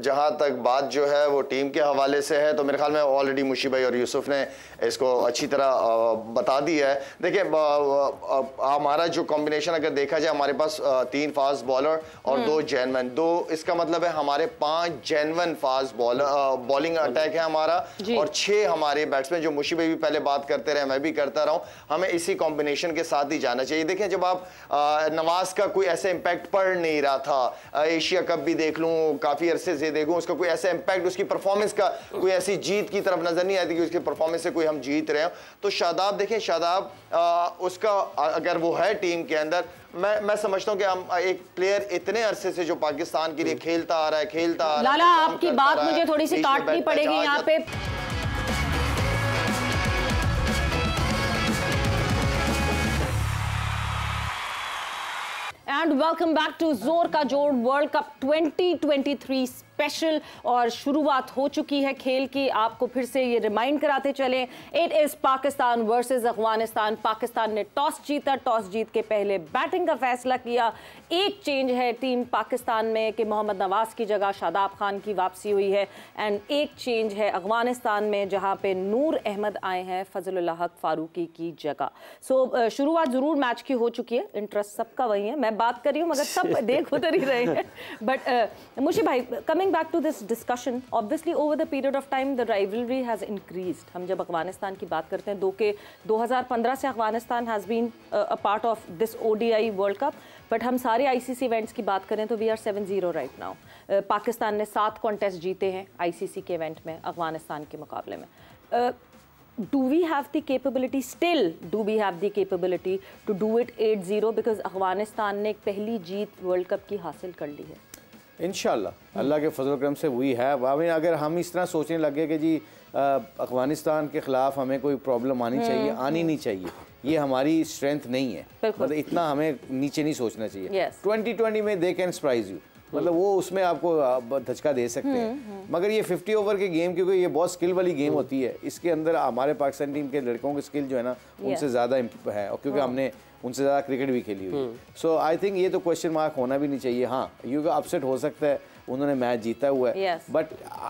जहां तक बात जो है वो टीम के हवाले से है, तो मेरे ख्याल में ऑलरेडी मुशी भाई और यूसुफ ने इसको अच्छी तरह बता दिया है। देखिए हमारा जो कॉम्बिनेशन अगर देखा जाए, हमारे पास 3 फास्ट बॉलर और 2 जेनवन, 2 इसका मतलब है हमारे 5 जेनवन फास्ट बॉलिंग अटैक है हमारा, और 6 हमारे बैट्समैन, जो मुशी भाई भी पहले बात करते रहे, मैं भी करता रहा हूं, हमें इसी कॉम्बिनेशन के साथ ही जाना चाहिए। देखिए जब आप नवाज का कोई ऐसा इंपैक्ट पड़ नहीं रहा था, एशिया कप भी देख लूं, काफी अरसे से देखूं, उसका कोई ऐसा इंपैक्ट, उसकी परफॉर्मेंस का कोई ऐसी जीत की तरफ नजर नहीं आती कि उसकी परफॉर्मेंस से कोई हम जीत रहे हो। तो शादाब देखें, शादाब उसका अगर वो है टीम के अंदर, मैं समझता हूं कि हम एक प्लेयर इतने अरसे से जो पाकिस्तान के लिए खेलता आ रहा है, लाला आपकी बात मुझे थोड़ी सी काटनी पड़ेगी यहाँ पे। एंड वेलकम बैक टू जोर का जोर वर्ल्ड कप 2023 स्पेशल। और शुरुआत हो चुकी है खेल की। आपको फिर से ये रिमाइंड कराते चले, it is Pakistan versus Afghanistan. Pakistan ने टॉस जीता, टॉस जीत के पहले बैटिंग का फैसला किया। एक चेंज है टीम पाकिस्तान में कि मोहम्मद नवाज की जगह शादाब खान की वापसी हुई है, एंड एक चेंज है अफगानिस्तान में जहां पे नूर अहमद आए हैं फजलुल्लाह हक फारूकी की जगह। सो शुरुआत जरूर मैच की हो चुकी है, इंटरेस्ट सबका वही है, मैं बात कर रही हूँ मगर सब देख उधर ही रहे हैं। बट मुशी भाई, coming back to this discussion, obviously over the period of time the rivalry has increased. हम जब अफगानिस्तान की बात करते हैं, 2015 से Afghanistan has been a part of this ODI World Cup, but हम सारे ICC इवेंट्स की बात करें तो we are 7-0 right now. Pakistan ने 7 कॉन्टेस्ट जीते हैं ICC के इवेंट में अफगानिस्तान के मुकाबले में। Do we have the capability still? Do we have the capability to do it 8-0? Because Afghanistan ने एक पहली जीत वर्ल्ड कप की हासिल कर ली है। इंशाल्लाह अल्लाह के फजल करम से वी हैव। अगर हम इस तरह सोचने लगे कि जी अफगानिस्तान के ख़िलाफ़ हमें कोई प्रॉब्लम आनी चाहिए, आनी नहीं चाहिए, ये हमारी स्ट्रेंथ नहीं है। मतलब इतना हमें नीचे नहीं सोचना चाहिए। 2020 में दे कैन सरप्राइज यू, मतलब वो उसमें आपको धचका दे सकते हैं। मगर ये 50 ओवर के गेम, क्योंकि ये बहुत स्किल वाली गेम होती है, इसके अंदर हमारे पाकिस्तान टीम के लड़कों की स्किल जो है ना उनसे ज़्यादा है, और क्योंकि हमने उनसे ज़्यादा क्रिकेट भी खेली हुई है। सो आई थिंक ये तो क्वेश्चन मार्क होना भी नहीं चाहिए। हाँ, यू अपसेट हो सकता है, उन्होंने मैच जीता हुआ है, but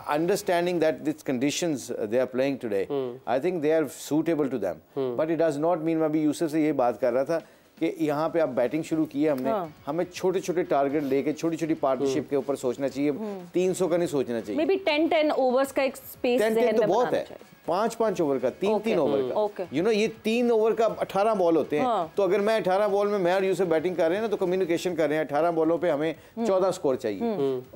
understanding that this conditions they are playing today, I think they are suitable to them. But it does not mean, मैं अभी यूसुफ से ये बात कर रहा था कि यहाँ पे आप बैटिंग शुरू की है हमने, हमें छोटे छोटे टारगेट लेके छोटी छोटी पार्टनरशिप के ऊपर सोचना चाहिए। 300 का नहीं सोचना चाहिए। मे बी 10-10 ओवर्स का एक स्पेस 10 तो बहुत है, 5-5 ओवर का, 3-3 ओवर का, यू नो, ये 3 ओवर का 18 बॉल होते हैं। तो अगर मैं 18 बॉल में मैं और यूसुफ बैटिंग कर रहे हैं ना, तो कम्युनिकेशन कर रहे हैं, 18 बॉलों पे हमें 14 स्कोर चाहिए,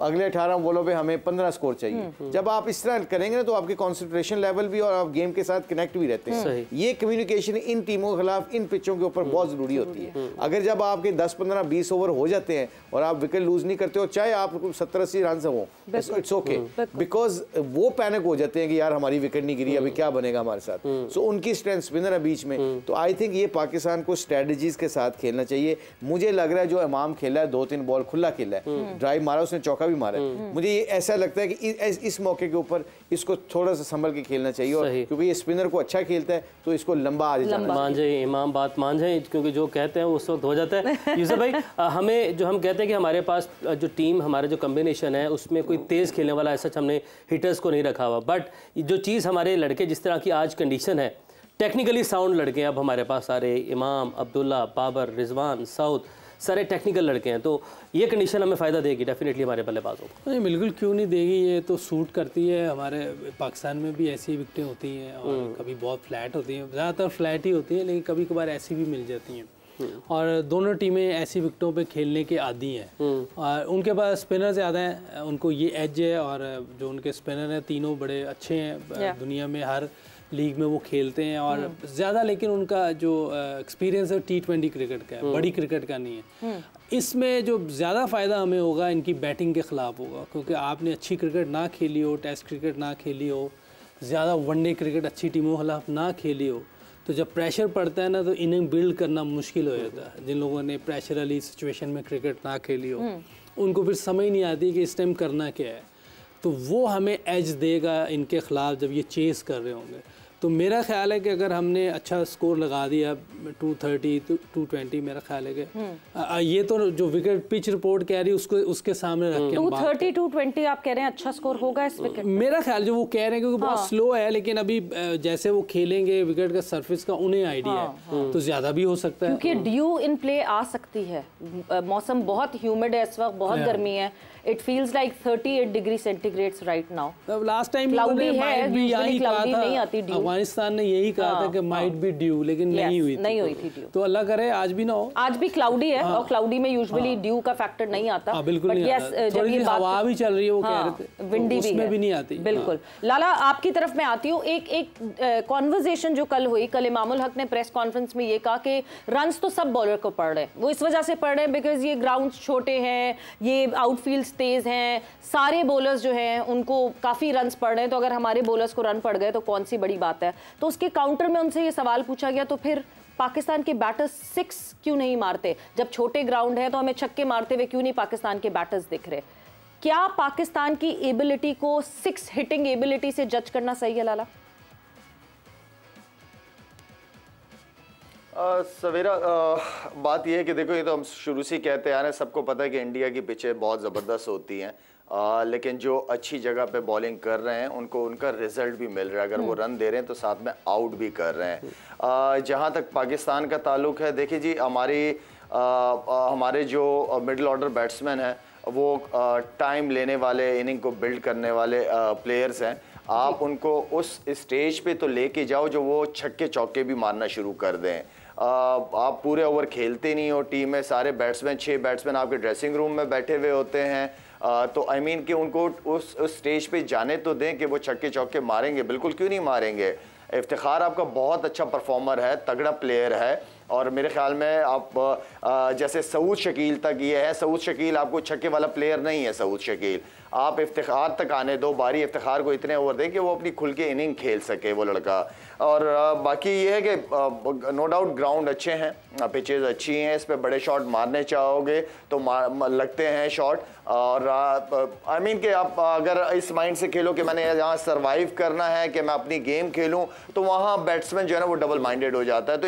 अगले 18 बॉलों पे हमें 15 स्कोर चाहिए। जब आप इस तरह करेंगे ना, तो आपके कॉन्सेंट्रेशन लेवल भी और आप गेम के साथ कनेक्ट भी रहते हैं। ये कम्युनिकेशन इन टीमों के खिलाफ इन पिचों के ऊपर बहुत जरूरी होती है। अगर जब आपके 10-15-20 ओवर हो जाते हैं और आप विकेट लूज नहीं करते हो, चाहे आप 70-80 रन से हो, इट्स ओके, बिकॉज वो पैनिक हो जाते हैं कि यार हमारी विकेट नहीं गिरी, अभी क्या बनेगा हमारे साथ। सो उनकी स्ट्रेंथ स्पिनर है बीच में। तो आई थिंक ये पाकिस्तान को स्ट्रेटजीज के साथ खेलना चाहिए। मुझे लग रहा है जो इमाम खेला है, 2-3 बॉल खुला खेला है, ड्राइव मारा, उसने चौका भी मारा है। मुझे ये ऐसा लगता है कि इस मौके के ऊपर इसको थोड़ा सा संभल के खेलना चाहिए, और क्योंकि ये स्पिनर को अच्छा खेलता है तो इसको लंबा आगे जाना चाहिए। मान जाए इमाम, बात मान जाए, क्योंकि जो कहते हैं उस वक्त हो जाता है। यूसुफ भाई, हमें जो हम कहते हैं कि हमारे पास जो टीम, हमारा जो कम्बिनेशन है, उसमें कोई तेज़ खेलने वाला ऐसा हमने हिटर्स को नहीं रखा हुआ, बट जो चीज़ हमारे लड़के, जिस तरह की आज कंडीशन है, टेक्निकली साउंड लड़के हैं अब हमारे पास सारे, इमाम, अब्दुल्ला, बाबर, रिजवान, साउद, सारे टेक्निकल लड़के हैं, तो ये कंडीशन हमें फ़ायदा देगी डेफिनेटली हमारे बल्लेबाजों को। नहीं, बिल्कुल क्यों नहीं देगी, ये तो सूट करती है। हमारे पाकिस्तान में भी ऐसी विकटें होती हैं, और कभी बहुत फ्लैट होती हैं, ज़्यादातर फ्लैट ही होती हैं, लेकिन कभी कभार ऐसी भी मिल जाती हैं। और दोनों टीमें ऐसी विकटों पे खेलने के आदी हैं, और उनके पास स्पिनर ज़्यादा हैं, उनको ये एज है, और जो उनके स्पिनर हैं तीनों बड़े अच्छे हैं, दुनिया में हर लीग में वो खेलते हैं, और ज़्यादा, लेकिन उनका जो एक्सपीरियंस है T20 क्रिकेट का है, बड़ी क्रिकेट का नहीं है। इसमें जो ज़्यादा फ़ायदा हमें होगा इनकी बैटिंग के ख़िलाफ़ होगा, क्योंकि आपने अच्छी क्रिकेट ना खेली हो, टेस्ट क्रिकेट ना खेली हो, ज़्यादा वनडे क्रिकेट अच्छी टीमों के खिलाफ ना खेली हो, तो जब प्रेशर पड़ता है ना, तो इनिंग बिल्ड करना मुश्किल हो जाता है। जिन लोगों ने प्रेशर वाली सिचुएशन में क्रिकेट ना खेली हो, उनको फिर समझ नहीं आती कि इस टाइम करना क्या है। तो वो हमें एज देगा इनके ख़िलाफ़ जब ये चेस कर रहे होंगे। तो मेरा ख्याल है कि अगर हमने अच्छा स्कोर लगा दिया 230 220, मेरा ख्याल है कि ये तो जो विकेट पिच रिपोर्ट कह रही है उसको उसके सामने रख के 230 220 आप कह रहे हैं अच्छा स्कोर होगा इस विकेट? मेरा ख्याल जो वो कह रहे हैं क्योंकि बहुत स्लो है, लेकिन अभी जैसे वो खेलेंगे विकेट का सरफेस का उन्हें आइडिया है, तो ज्यादा भी हो सकता है क्योंकि ड्यू इन प्ले आ सकती है। मौसम बहुत ह्यूमिड है इस वक्त, बहुत गर्मी है। It feels like 38 degree centigrade right now. Last time cloudy है, यूजुअली क्लाउडी नहीं आती ड्यू। अफगानिस्तान ने यही कहा था कि माइट बी ड्यू, लेकिन नहीं हुई थी ड्यू। तो अल्लाह करे आज भी ना हो। आज भी क्लाउडी है और क्लाउडी में यूजुअली ड्यू का फैक्टर नहीं आता। बिल्कुल नहीं आता। थोड़ी हवा भी चल रही है, वो कह रहे थे विंडी उसमें भी नहीं आती। बिल्कुल। लाला आपकी तरफ मैं आती हूँ। एक कॉन्वर्जेशन जो कल हुई, कल इमामुल हक ने प्रेस कॉन्फ्रेंस में ये कहा कि रन्स तो सब बॉलर को पड़ रहे हैं। वो इस वजह से पड़ रहे हैं बिकॉज ये ग्राउंड छोटे हैं, ये आउटफील्ड तेज हैं, सारे बॉलर्स जो हैं उनको काफ़ी रन्स पड़ रहे हैं, तो अगर हमारे बॉलर्स को रन पड़ गए तो कौन सी बड़ी बात है। तो उसके काउंटर में उनसे ये सवाल पूछा गया, तो फिर पाकिस्तान के बैटर्स 6 क्यों नहीं मारते? जब छोटे ग्राउंड है तो हमें छक्के मारते हुए क्यों नहीं पाकिस्तान के बैटर्स दिख रहे? क्या पाकिस्तान की एबिलिटी को 6 हिटिंग एबिलिटी से जज करना सही है लाला? सवेरा बात यह है कि देखो, ये तो हम शुरू से कहते आ रहे हैं, सबको पता है कि इंडिया की पिचें बहुत ज़बरदस्त होती हैं, लेकिन जो अच्छी जगह पे बॉलिंग कर रहे हैं उनको उनका रिजल्ट भी मिल रहा है। अगर वो रन दे रहे हैं तो साथ में आउट भी कर रहे हैं। जहाँ तक पाकिस्तान का ताल्लुक है, देखिए जी, हमारे जो मिडिल ऑर्डर बैट्समैन हैं वो टाइम लेने वाले, इनिंग को बिल्ड करने वाले प्लेयर्स हैं। आप उनको उस स्टेज पे तो लेके जाओ जो वो छक्के चौके भी मारना शुरू कर दें। आप पूरे ओवर खेलते नहीं हो, टीम में सारे बैट्समैन 6 बैट्समैन आपके ड्रेसिंग रूम में बैठे हुए होते हैं, तो आई मीन कि उनको उस स्टेज पे जाने तो दें कि वो छक्के चौके मारेंगे। बिल्कुल क्यों नहीं मारेंगे। इफ्तिखार आपका बहुत अच्छा परफॉर्मर है, तगड़ा प्लेयर है, और मेरे ख्याल में आप जैसे सऊद शकील तक ये है, सऊद शकील आपको छक्के वाला प्लेयर नहीं है। सऊद शकील आप इफ्तिखार तक आने दो, बारी इफ्तिखार को इतने ओवर दें कि वो अपनी खुल के इनिंग खेल सके वो लड़का। और बाकी ये है कि नो डाउट ग्राउंड अच्छे हैं, पिचेज अच्छी हैं, इस पे बड़े शॉट मारने चाहोगे तो लगते हैं शॉट। और आई मीन कि आप अगर इस माइंड से खेलो कि मैंने यहाँ सर्वाइव करना है, कि मैं अपनी गेम खेलूँ, तो वहाँ बैट्समैन जो है ना वो डबल माइंडेड हो जाता है। तो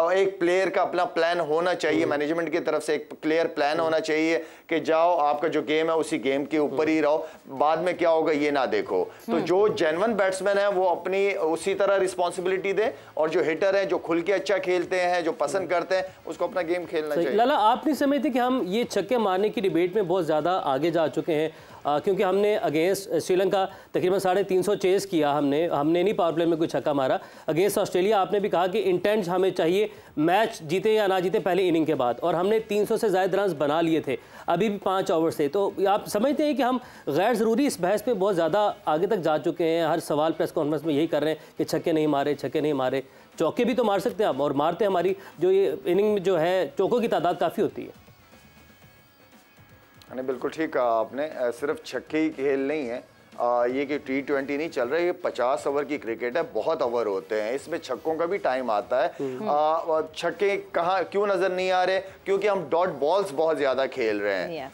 एक प्लेयर का अपना प्लान होना चाहिए, मैनेजमेंट की तरफ से एक क्लियर प्लान होना चाहिए कि जाओ आपका जो गेम है उसी गेम के ऊपर ही रहो, बाद में क्या होगा ये ना देखो। तो जो जेन्युइन बैट्समैन है वो अपनी उसी तरह रिस्पॉन्सिबिलिटी दे, और जो हिटर है जो खुल के अच्छा खेलते हैं, जो पसंद करते हैं, उसको अपना गेम खेलना चाहिए। लाला, आप नहीं समझते कि हम ये छक्के मारने की डिबेट में बहुत ज़्यादा आगे जा चुके हैं? क्योंकि हमने अगेंस्ट श्रीलंका तकरीबन 350 चेस किया, हमने नहीं पावर प्ले में कोई छक्का मारा। अगेंस्ट ऑस्ट्रेलिया आपने भी कहा कि इंटेंट हमें चाहिए, मैच जीते या ना जीते पहले इनिंग के बाद, और हमने 300 से ज़्यादा रन बना लिए थे, अभी भी 5 ओवर से। तो आप समझते हैं कि हम गैर ज़रूरी इस बहस पे बहुत ज़्यादा आगे तक जा चुके हैं? हर सवाल प्रेस कॉन्फ्रेंस में यही कर रहे हैं कि छक्के नहीं मारे, छक्के नहीं मारे। चौके भी तो मार सकते हैं आप, और मारते हैं। हमारी जो ये इनिंग में जो है चौकों की तादाद काफ़ी होती है। नहीं, बिल्कुल ठीक कहा आपने। सिर्फ छक्के ही खेल नहीं है, ये कि T20 नहीं चल रहा है, ये 50 ओवर की क्रिकेट है, बहुत ओवर होते हैं, इसमें छक्कों का भी टाइम आता है। छक्के कहाँ क्यों नजर नहीं आ रहे? क्योंकि हम डॉट बॉल्स बहुत ज्यादा खेल रहे हैं।